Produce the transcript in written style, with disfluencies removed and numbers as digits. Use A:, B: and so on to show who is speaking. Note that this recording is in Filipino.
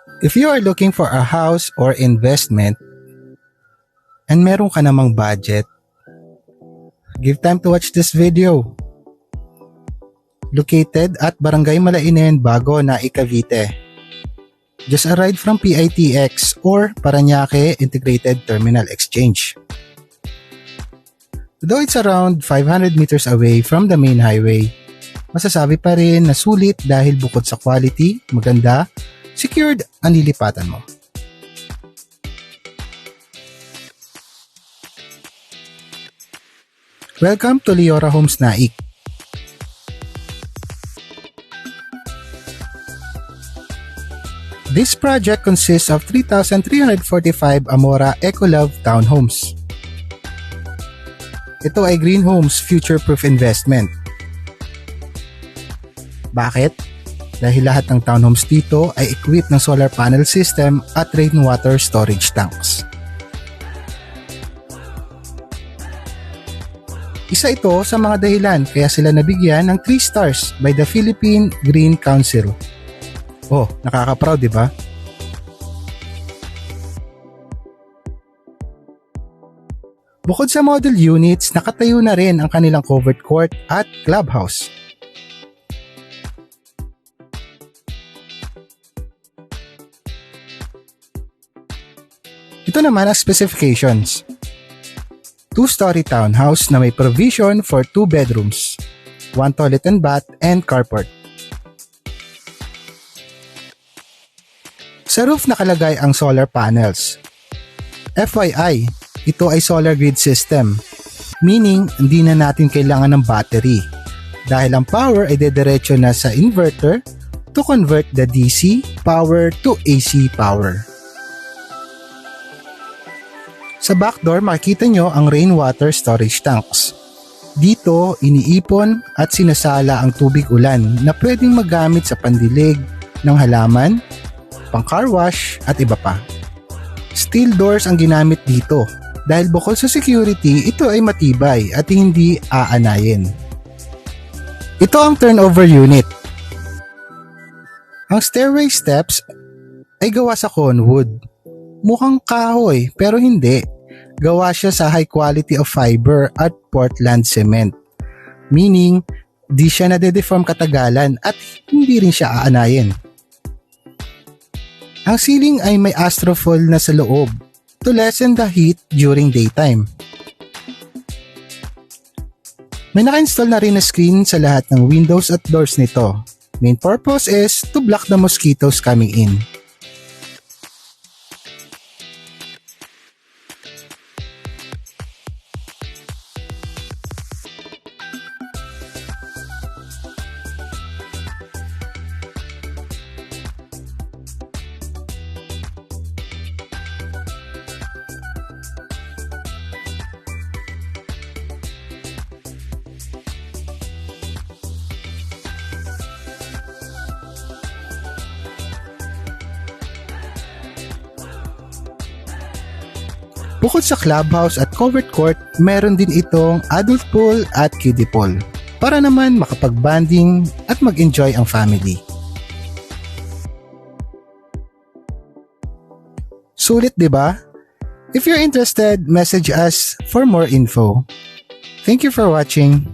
A: If you are looking for a house or investment and meron ka namang budget, give time to watch this video. Located at Barangay Malainen, Bago na Cavite. Just a ride from PITX or Parañaque Integrated Terminal Exchange. Though it's around 500 meters away from the main highway, masasabi pa rin na sulit dahil bukod sa quality, maganda, secured ang lilipatan mo. Welcome to Leora Homes Naik. This project consists of 3,345 Amora Ecolove Townhomes. Ito ay Green Homes Future-Proof Investment. Bakit? Dahil lahat ng townhomes dito ay equipped ng solar panel system at rainwater storage tanks. Isa ito sa mga dahilan kaya sila nabigyan ng 3 stars by the Philippine Green Council. Oh, nakaka-proud, di ba? Bukod sa model units, nakatayo na rin ang kanilang covered court at clubhouse. Ito naman ang specifications. 2-story townhouse na may provision for 2 bedrooms, 1 toilet and bath, and carport. Sa roof nakalagay ang solar panels. FYI, ito ay solar grid system, meaning hindi na natin kailangan ng battery dahil ang power ay dediretso na sa inverter to convert the DC power to AC power. Sa back door makikita nyo ang rainwater storage tanks. Dito iniipon at sinasala ang tubig ulan na pwedeng magamit sa pandilig ng halaman, pang car wash at iba pa. Steel doors ang ginamit dito dahil bukod sa security, ito ay matibay at hindi aanayin. Ito ang turnover unit. Ang stairway steps ay gawa sa conwood. Mukhang kahoy pero hindi. Gawa siya sa high quality of fiber at Portland cement. Meaning, di siya nade-deform katagalan at hindi rin siya aanayin. Ang ceiling ay may astrofoil na sa loob to lessen the heat during daytime. May naka-install na rin na screen sa lahat ng windows at doors nito. Main purpose is to block the mosquitoes coming in. Bukod sa clubhouse at covered court, meron din itong adult pool at kiddie pool para naman makapag-bonding at mag-enjoy ang family. Sulit, di ba? If you're interested, message us for more info. Thank you for watching.